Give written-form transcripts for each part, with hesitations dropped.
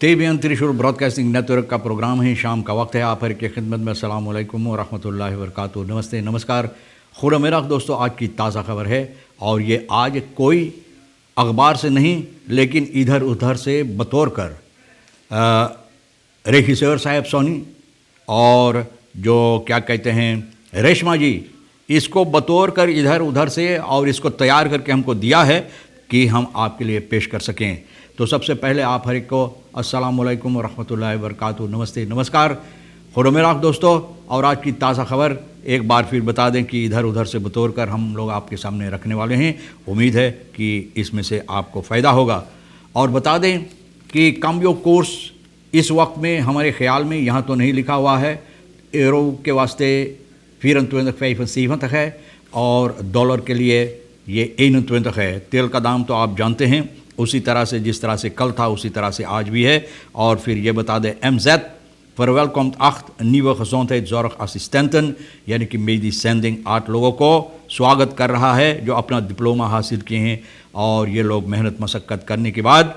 TVN त्रिशूल broadcasting network का programme है। शाम का वक्त है। आप हर की खिदमत में अस्सलाम वालेकुम व रहमतुल्लाहि व बरकातुहू। नमस्ते, नमस्कार, खुदा मेरा दोस्तों। आज की ताज़ा खबर है और ये आज कोई अखबार से नहीं लेकिन इधर उधर से बतौर कर रेखीसर साहब सोनी और जो क्या कहते हैं रेशमा जी, इसको बतौर कर इधर उधर से और इसको तैयार करके हमको दिया है कि हम आपके लिए पेश कर सकें। तो सबसे पहले आप हर एक को अस्सलाम वालेकुम व रहमतुल्लाहि व बरकातुहू। नमस्ते, नमस्कार, खुदा मेरा दोस्तों। और आज की ताज़ा खबर एक बार फिर बता दें कि इधर उधर से बतौर कर हम लोग आपके सामने रखने वाले हैं। उम्मीद है कि इसमें से आपको फ़ायदा होगा। और बता दें कि कम्बियो कोर्स इस वक्त में हमारे ख्याल में यहाँ तो नहीं लिखा हुआ है, यूरो के वास्ते 24,25 है और डॉलर के लिए ये 21 है। तेल का दाम तो आप जानते हैं, उसी तरह से जिस तरह से कल था उसी तरह से आज भी है। और फिर ये बता दें MZ verwelkomt 8 nieuwe gezondheidszorgassistenten, यानी कि मेडी सेंडिंग 8 लोगों को स्वागत कर रहा है जो अपना डिप्लोमा हासिल किए हैं और ये लोग मेहनत मशक्क़त करने के बाद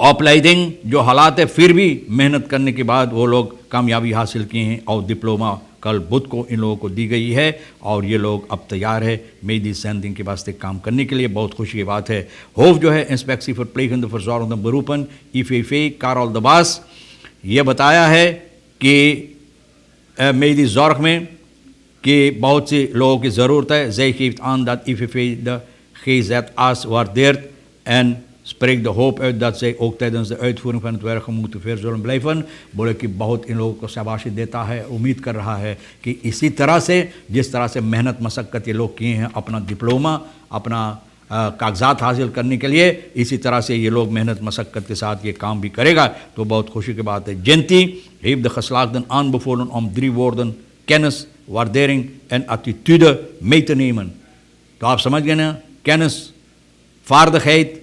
ऑपलाइडिंग जो हालात है फिर भी मेहनत करने के बाद वो लोग कामयाबी हासिल किए हैं और डिप्लोमा कल बुध को इन लोगों को दी गई है और ये लोग अब तैयार है मेडी सेंडिंग के वास्ते काम करने के लिए। बहुत खुशी की बात है। होफ जो है इंस्पेक्सी फॉर प्लेगंद फॉर बरूपन इफे कारल दबास, ये बताया है कि मेडी जॉर्ग में कि बहुत सी लोगों की ज़रूरत है। zij geeft aan dat IVV de GZA's waardeert en spreekt de hoop uit dat zij ook tijdens de uitvoering van het werk gemotiveerd zullen blijven। बोले कि बहुत इन लोगों को शाबाशी देता है, उम्मीद कर रहा है कि इसी तरह से जिस तरह से मेहनत मशक्क़त ये लोग किए हैं अपना डिप्लोमा अपना कागजात हासिल करने के लिए, इसी तरह से ये लोग मेहनत मशक्क़त के साथ ये काम भी करेगा। तो बहुत खुशी की बात है। Genty heeft de geslaagden aanbevolen om 3 woorden kennis, waardering en attitude mee te nemen। तो आप समझ गए ना, kennis vaardigheid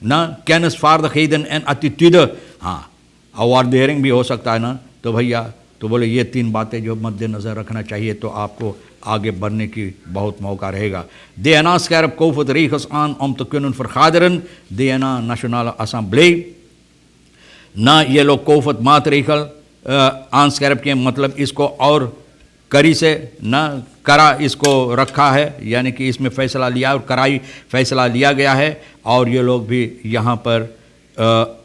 ना, kennis vaardigheden en attitude, हाँ, और waardering भी हो सकता है ना। तो भैया तो बोले ये 3 बातें जो मद्देनज़र रखना चाहिए तो आपको आगे बढ़ने की बहुत मौका रहेगा। DNA scherp Covid regels aan om te kunnen vergaderen। DNA Nationale Assemblee ना, ये लोग कोविड मातरेखल आंसकैरप के मतलब इसको और कड़ी से ना करा इसको रखा है, यानी कि इसमें फ़ैसला लिया और कराई फ़ैसला लिया गया है। और ये लोग भी यहाँ पर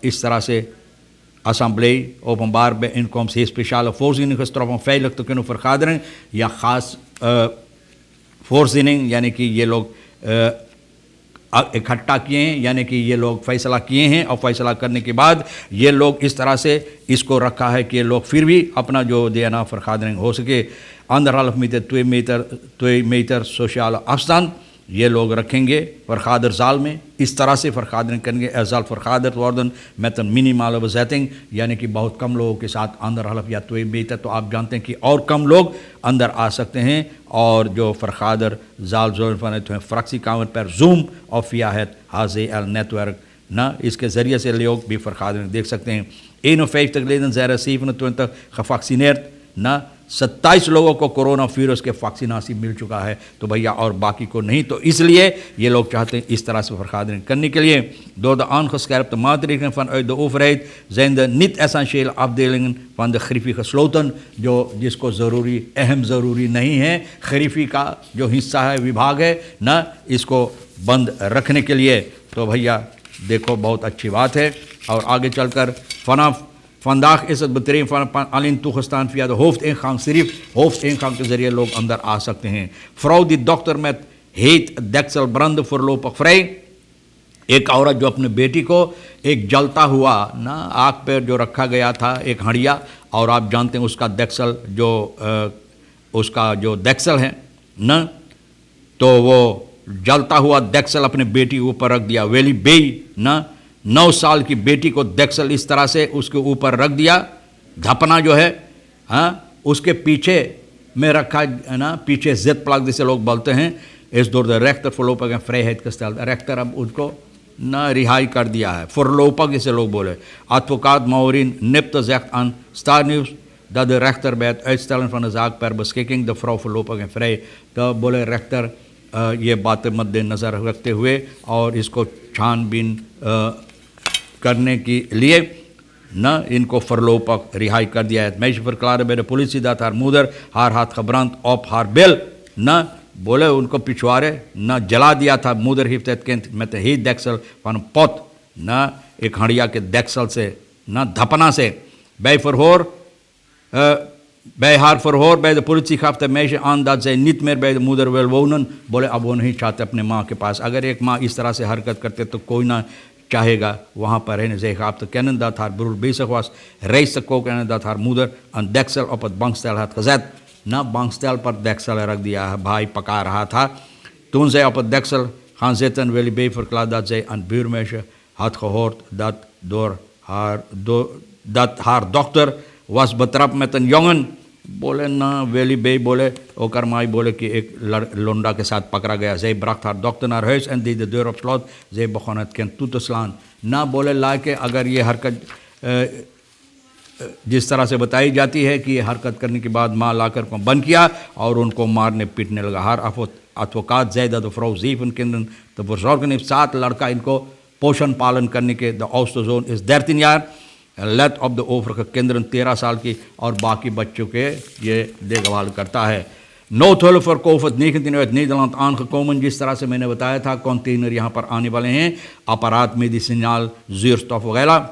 इस तरह से assemblee openbaar bijeenkomst heeft speciale voorzieningen getroffen om veilig te kunnen vergaderen या ख़ास voorziening, यानी कि ये लोग इकट्ठा किए हैं, यानी कि ये लोग फ़ैसला किए हैं और फैसला करने के बाद ये लोग इस तरह से इसको रखा है कि ये लोग फिर भी अपना जो DNA vergadering हो सके। 1,5 meter 2 meter sociale afstand ये लोग रखेंगे vergader zaal में। इस तरह से vergadering करेंगे। Er zal vergaderd worden met een minimale bezetting, यानी कि बहुत कम लोगों के साथ 1,5 या 2 meter, तो आप जानते हैं कि और कम लोग अंदर आ सकते हैं। और जो vergader zaal zullen vanuit hun fractiekamer per Zoom of via het HCL netwerk ना, इसके ज़रिए से लोग भी vergadering देख सकते हैं। 51 leden zijn er 27 gevaccineerd ना, 27 लोगों को कोरोना वायरस के वैक्सीनेशन मिल चुका है। तो भैया और बाकी को नहीं, तो इसलिए ये लोग चाहते हैं इस तरह से vergadering करने के लिए। Door de aangescherpte maatregelen vanuit de overheid zijn de niet-essentiële afdelingen van de Griffie gesloten। जो जिसको ज़रूरी अहम ज़रूरी नहीं है, खरीफी का जो हिस्सा है विभाग है ना, इसको बंद रखने के लिए। तो भैया देखो बहुत अच्छी बात है। और आगे चलकर vandaag is het betrein van alleen toegestaan via de hoofdingang, सिर्फ hoofdingang के ज़रिए लोग अंदर आ सकते हैं। vrouw die dokter met heet deksel brandde voorlopig vrij। एक औरत जो अपने बेटी को एक जलता हुआ ना आग पर जो रखा गया था एक हंडिया, और आप जानते हैं उसका डेक्सल जो उसका जो डेक्सल है ना, तो वो जलता हुआ डेक्सल अपने बेटी के ऊपर रख दिया। वेली बेई ना, 9 साल की बेटी को डेक्सल इस तरह से उसके ऊपर रख दिया। धपना जो है हाँ उसके पीछे में रखा है ना, पीछे जेट प्लग जैसे लोग बोलते हैं। इस door de rechter voorlopig in vrijheid gesteld। Rector अब उसको ना रिहाई कर दिया है, voorlopig जैसे लोग बोले। Advocaat Maureen Nipte zegt aan Star News dat de rechter bij het uitstellen van de zaak per beschikking de vrouw voorlopig in vrij। तो बोले रेक्टर ये बातें मद्देनज़र रखते हुए और इसको छानबीन करने के लिए न इनको voorlopig रिहाई कर दिया है. Het meisje verklaarde bij de politie dat haar moeder haar had gebrand op haar bil. न बोले उनको पिछवाड़े न जला दिया था. moeder heeft het kind met de heetdeksel van een pot, न एक हंडिया के deksel से, न धपना से. Bij haar verhoor bij de politie gaf de meisje aan dat zij niet meer bij de moeder wil wonen. बोले अब वो नहीं चाहते अपने माँ के पास. अगर एक माँ इस तरह से हरकत करते तो कोई ना चाहेगा वहाँ पर रहने. Zij gaf te kennen dat haar broer bezig was reis te koken en dat haar moeder een deksel op het bankstel had gezet. Na bankstel पर deksel रख दिया है. भाई पका रहा था. Toen zij op het deksel gaan zitten, Willie B. verklaart dat zij een buurmeisje had gehoord dat haar dochter was betrapt met een jongen. बोले ना वेली बे बोले ओकर माई बोले कि एक लोंडा के साथ पकड़ा गया. Zij bracht haar dochter naar huis en deed de deur op slot. Zij begon het kind toe te slaan. ना बोले ला के अगर ये हरकत जिस तरह से बताई जाती है कि ये हरकत करने के बाद माँ लाकर को बंद किया और उनको मारने पीटने लगा. Haar advocaat zei dat de vrouw 7 kinderen te verzorgen heeft. 7 लड़का इनको पोषण पालन करने के. De oudste zoon is 13 jaar. Let op de overige kinderen 13 साल की और बाकी बच्चों के ये देखभाल करता है. Noodhulp voor COVID-19 uit Nederland aangekomen. जिस तरह से मैंने बताया था कंटेनर यहाँ पर आने वाले हैं. अपराध मेडिसिनल zuurstof वगैरह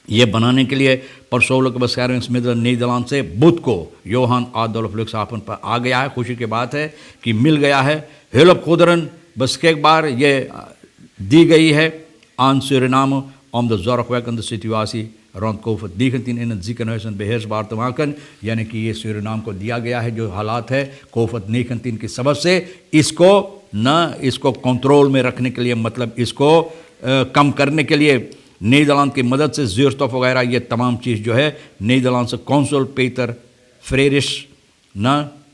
ये बनाने के लिए persoonlijke beschermingsmiddelen Nederland से बुध को Johan Adolf Luxhaven पर आ गया है. खुशी की बात है कि मिल गया है. hulpgoederen beschikbaar ये दी गई है aan Suriname om de zorgwekkende situatie rond COVID-19 in het ziekenhuis beheersbaar te maken. यानी कि ये सूरीनाम को दिया गया है जो हालात है COVID-19 की सबब से इसको कंट्रोल में रखने के लिए, मतलब इसको कम करने के लिए नीदरलैंड की मदद से zuurstof वगैरह ये तमाम चीज़ जो है Nederlandse consul Peter Frerichs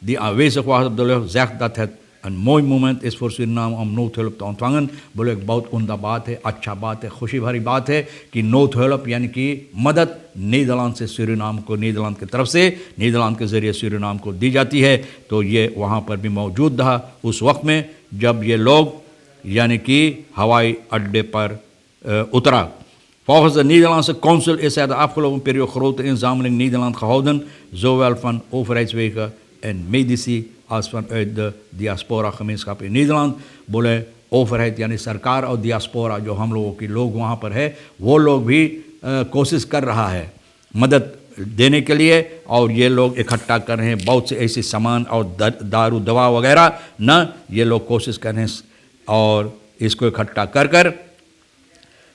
die aanwezig was op de lucht zegt dat het een mooi moment is voor Suriname om noodhulp te ontvangen. बोले एक बहुत उम्दा बात है, अच्छा बात है, खुशी भरी बात है कि noodhulp यानी कि मदद नीदरलैंड से सूरीनाम को, नीदरलैंड की तरफ से नीदरलैंड के ज़रिए सूरीनाम को दी जाती है. तो ये वहाँ पर भी मौजूद रहा उस वक्त में जब ये लोग यानी कि हवाई अड्डे पर उतरा. Volgens de Nederlandse consul is er de afgelopen periode grote inzameling Nederland gehouden, zowel van overheidswegen en medici als vanuit de diaspora gemeenschap in Nederland. बोले overheid यानी सरकार और diaspora जो हम लोगों के लोग वहाँ पर है वो लोग भी कोशिश कर रहा है मदद देने के लिए और ये लोग इकट्ठा कर रहे हैं बहुत से ऐसे सामान और दारू दवा वगैरह न ये लोग कोशिश कर रहे हैं और इसको इकट्ठा कर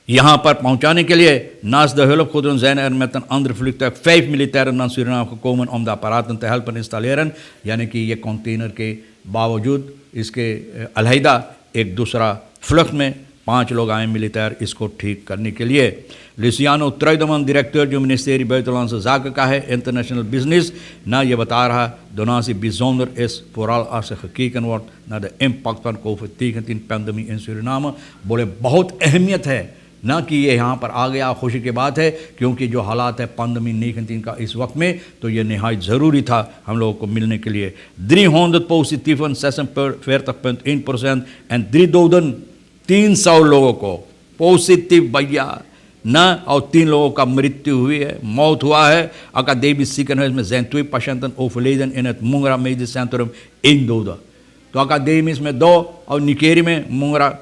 यहाँ पर पहुँचाने के लिए. Naast de hulpgoederen zijn er met een ander vliegtuig 5 militairen naar Suriname gekomen om de apparaten te helpen installeren. यानी कि ये कंटेनर के बावजूद इसके अलहदा एक दूसरा फ्लक्स में 5 लोग आए मिलिटायर इसको ठीक करने के लिए. Luciano Truideman, directeur जो ministerie Buitenlandse Zaken का है international business, ये बता रहा donatie bijzonder is vooral als er gekeken wordt naar de impact van COVID-19 pandemie in Suriname. बोले बहुत अहमियत है ना कि ये यहाँ पर आ गया. खुशी की बात है क्योंकि जो हालात है pandemie-19 का इस वक्त में तो ये नहायत ज़रूरी था हम लोगों को मिलने के लिए. 300 positieven 46.1% en 3 doden 300 लोगों को पॉजिटिव भैया ना और 3 लोगों का मृत्यु हुई है, मौत हुआ है. Academisch ziekenhuis met zijn 2 patiënten overleden in het Mungra Medisch Centrum 1 dode. तो academisch में 2 और निकेरी में मुंगरा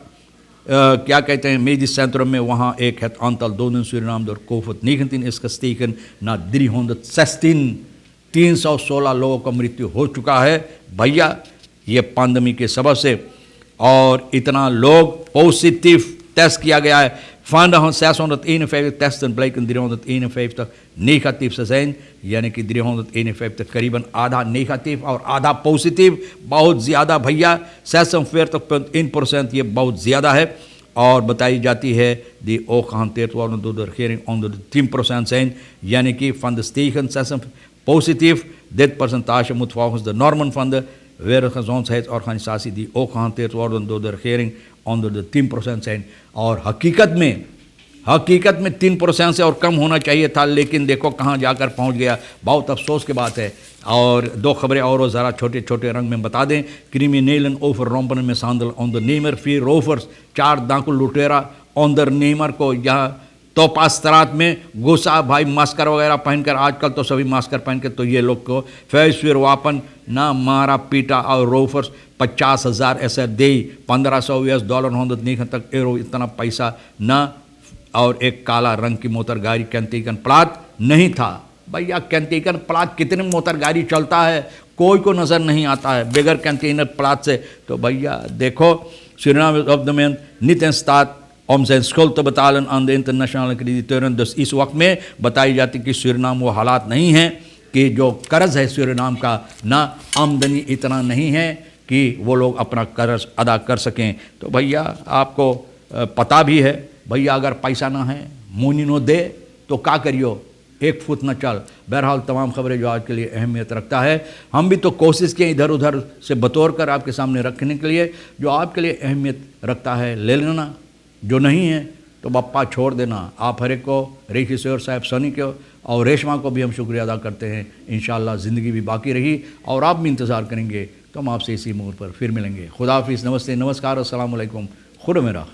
क्या कहते हैं medisch centrum में वहाँ एक het aantal doden Suriname door COVID-19 is gestegen naar 316. 316 लोगों का मृत्यु हो चुका है भैया ये pandemie के सबब से. और इतना लोग पॉजिटिव टेस्ट किया गया है. Van de 651 testen blijken 351 negatief te zijn. यानी कि 351 करीबन आधा नेगेटिव और आधा पॉजिटिव. बहुत ज़्यादा भैया 46.1% ये बहुत ज़्यादा है. और बताई जाती है die ook gehanteerd worden door de regering onder de 10% zijn. यानी कि van de stegen 6 positief. Dit percentage moet volgens de normen van de Wereldgezondheidsorganisatie die ook gehanteerd worden door de regering onder de 10% zijn. और हकीकत में 3% से और कम होना चाहिए था लेकिन देखो कहाँ जाकर पहुँच गया. बहुत अफसोस की बात है. और 2 खबरें और ज़रा छोटे छोटे रंग में बता दें. क्रिमिनelen overrompelen mishandelen ondernemer 4 rovers 4 डाकू लुटेरा ondernemer को यहाँ तो पास्तरात में घुसा भाई, मास्कर वगैरह पहनकर, आजकल तो सभी मास्कर पहन के, तो ये लोग को फिर वापन ना मारा पीटा और रोफर्स 50,000 ऐसे दे, $1500 होंद नहीं तक एरो इतना पैसा ना, और एक काला रंग की मोटर गाड़ी कैंतीकन प्लाट नहीं था। भैया कैंतीकन प्लाट कितने मोटर गाड़ी चलता है, कोई को नज़र नहीं आता है बगैर कैंटीनर प्लाट से। तो भैया देखो Suriname op de moment niet in staat om zijn schuld te betalen aan de internationale crediteuren। dus इस वक्त में बताई जाती कि सूरीनाम वो हालात नहीं हैं कि जो कर्ज है सूरीनाम का, ना आमदनी इतना नहीं है कि वो लोग अपना कर्ज अदा कर सकें। तो भैया आपको पता भी है भैया, अगर पैसा ना है मुनी नो दे तो क्या करियो, एक फुट न चल। बहरहाल तमाम खबरें जो आज के लिए अहमियत रखता है, हम भी तो कोशिश किए इधर उधर से बतौर कर आपके सामने रखने के लिए। जो आपके लिए अहमियत रखता है ले लेना, जो नहीं है तो बप्पा छोड़ देना। आप हर एक को, रेखी शेर साहब सनी को और रेशमा को भी हम शुक्रिया अदा करते हैं। इंशाअल्लाह ज़िंदगी भी बाकी रही और आप भी इंतज़ार करेंगे, तो हम आपसे इसी मोड़ पर फिर मिलेंगे। खुदा हाफिज़, नमस्ते, नमस्कार, अस्सलाम वालेकुम, खुदा मेरा।